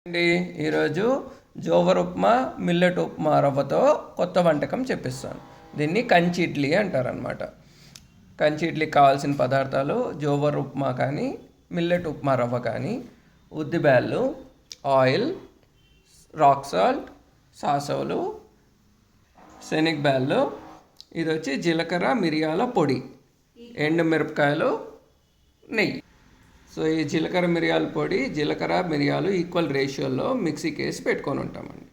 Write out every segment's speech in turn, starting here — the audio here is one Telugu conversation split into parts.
అండి ఈరోజు జోవర్ ఉప్మా మిల్లెట్ ఉప్మా రవ్వతో కొత్త వంటకం చెప్పిస్తాను. దీన్ని కంచి ఇడ్లీ అంటారనమాట. కంచి ఇడ్లీకి కావాల్సిన పదార్థాలు జోవర్ ఉప్మా కానీ మిల్లెట్ ఉప్మా రవ్వ కానీ ఉద్దిబ్యాళ్ళు, ఆయిల్, రాక్ సాల్ట్, సాసవులు, శనగబ్యాళ్ళు, ఇది వచ్చి జీలకర్ర మిరియాల పొడి, ఎండుమిరపకాయలు, నెయ్యి. సో ఈ జీలకర్ర మిరియాల పొడి, జీలకర్ర మిరియాలు ఈక్వల్ రేషియోలో మిక్సీకి వేసి పెట్టుకొని ఉంటామండి.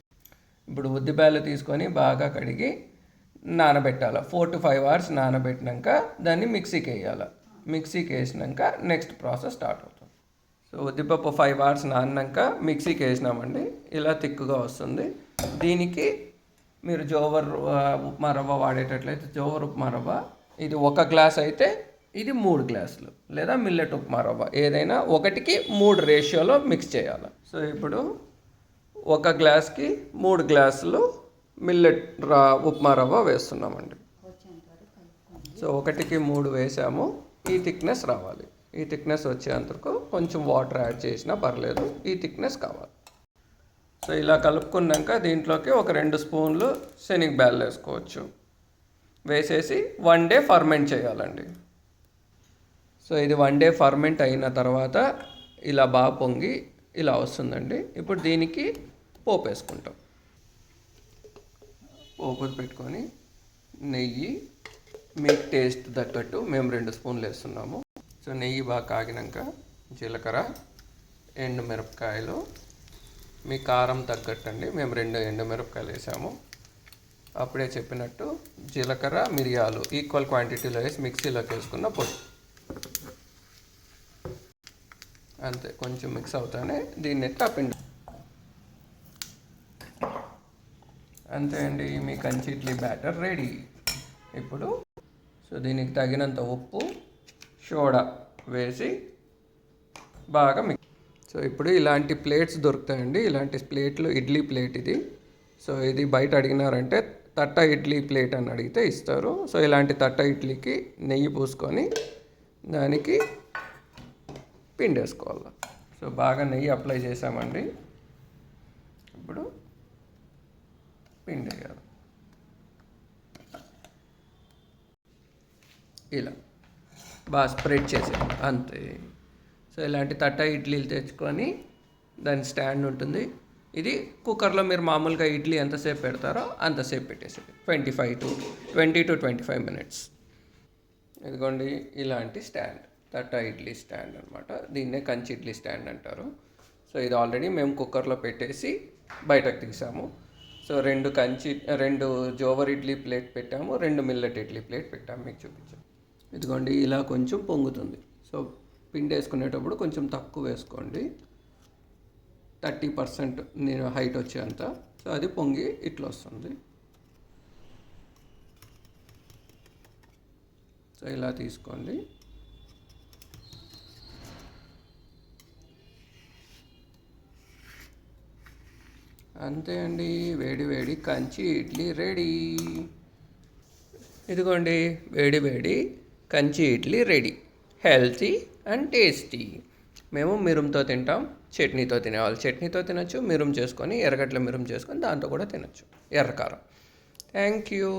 ఇప్పుడు ఉద్దిబ్యాళ్ళు తీసుకొని బాగా కడిగి నానబెట్టాలి. 4 to 5 hours నానబెట్టినాక దాన్ని మిక్సీకి వేయాలి. మిక్సీకి వేసినాక నెక్స్ట్ ప్రాసెస్ స్టార్ట్ అవుతుంది. సో ఉద్దిపప్పు 5 hours నానినాక మిక్సీకి వేసినామండి. ఇలా తిక్కుగా వస్తుంది. దీనికి మీరు జోవర్ ఉప్మా రవ్వ వాడేటట్లయితే జోవర్ ఉప్మా రవ్వ ఇది 1 గ్లాస్ అయితే ఇది 3 గ్లాసులు, లేదా మిల్లెట్ ఉప్మా రవ్వ ఏదైనా 1:3 రేషియోలో మిక్స్ చేయాలి. సో ఇప్పుడు 1 గ్లాస్కి 3 గ్లాసులు మిల్లెట్ ఉప్మా రవ్వ వేస్తున్నామండి. సో 1:3 వేసాము. ఈ థిక్నెస్ రావాలి. ఈ థిక్నెస్ వచ్చేంతకు కొంచెం వాటర్ యాడ్ చేసినా పర్లేదు, ఈ థిక్నెస్ కావాలి. సో ఇలా కలుపుకున్నాక దీంట్లోకి ఒక 2 స్పూన్లు శనగబ్యాళ్ళు వేసుకోవచ్చు. వేసేసి 1 day ఫర్మెంట్ చేయాలండి. సో ఇది 1 day ఫర్మెంట్ అయిన తర్వాత ఇలా బాగా పొంగి ఇలా వస్తుందండి. ఇప్పుడు దీనికి పోపు వేసుకుంటాం. పోపు పెట్టుకొని నెయ్యి మీకు టేస్ట్ తగ్గట్టు మేము 2 స్పూన్లు వేస్తున్నాము. సో నెయ్యి బాగా కాగినాక జీలకర్ర, ఎండుమిరపకాయలు, మీ కారం తగ్గట్టు అండి. మేము 2 ఎండుమిరపకాయలు వేసాము. అప్పుడే చెప్పినట్టు జీలకర్ర మిరియాలు ఈక్వల్ క్వాంటిటీలో వేసి మిక్సీలోకి వేసుకున్న పొడి. అంతే, కొంచెం మిక్స్ అవుతానే దీన్ని పిండి. అంతే అండి, మీ కంచి ఇడ్లీ బ్యాటర్ రెడీ. ఇప్పుడు సో దీనికి తగినంత ఉప్పు, సోడా వేసి బాగా మిక్స్. సో ఇప్పుడు ఇలాంటి ప్లేట్స్ దొరుకుతాయండి. ఇలాంటి ప్లేట్లు, ఇడ్లీ ప్లేట్ ఇది. సో ఇది బయట అడిగినారంటే తట్ట ఇడ్లీ ప్లేట్ అని అడిగితే ఇస్తారు. సో ఇలాంటి తట్ట ఇడ్లీకి నెయ్యి పూసుకొని దానికి పిండి వేసుకోవాలి. సో బాగా నెయ్యి అప్లై చేసామండి. ఇప్పుడు పిండి వేయాలి. ఇలా బాగా స్ప్రెడ్ చేసేయాలి, అంతే. సో ఇలాంటి తట్ట ఇడ్లీలు తెచ్చుకొని దాని స్టాండ్ ఉంటుంది. ఇది కుక్కర్లో మీరు మామూలుగా ఇడ్లీ ఎంతసేపు పెడతారో అంతసేపు పెట్టేసేది, 20 to 25 minutes. ఇదిగోండి ఇలాంటి స్టాండ్, తట్ట ఇడ్లీ స్టాండ్ అనమాట. దీన్నే కంచి ఇడ్లీ స్టాండ్ అంటారు. సో ఇది ఆల్రెడీ మేము కుక్కర్లో పెట్టేసి బయటకు తీసాము. సో 2 జోవర్ ఇడ్లీ ప్లేట్ పెట్టాము, 2 మిల్లెట్ ఇడ్లీ ప్లేట్ పెట్టాము. మీకు చూపించాము. ఇదిగోండి ఇలా కొంచెం పొంగుతుంది. సో పిండి వేసుకునేటప్పుడు కొంచెం తక్కువ వేసుకోండి, 30% నేను హైట్ వచ్చేంత. సో అది పొంగి ఇట్లా వస్తుంది. సో ఇలా తీసుకోండి. అంతే అండి, వేడి వేడి కంచి ఇడ్లీ రెడీ. ఇదిగోండి వేడి వేడి Kanchi idli ready. Healthy and tasty. మేము మిరుంతో తింటాం, చట్నీతో తినేవాళ్ళు చట్నీతో తినచ్చు, మిరుం చేసుకొని ఎర్రగడ్డల మిరుం చేసుకొని దాంతో కూడా తినచ్చు, ఎర్రకారం. Thank you.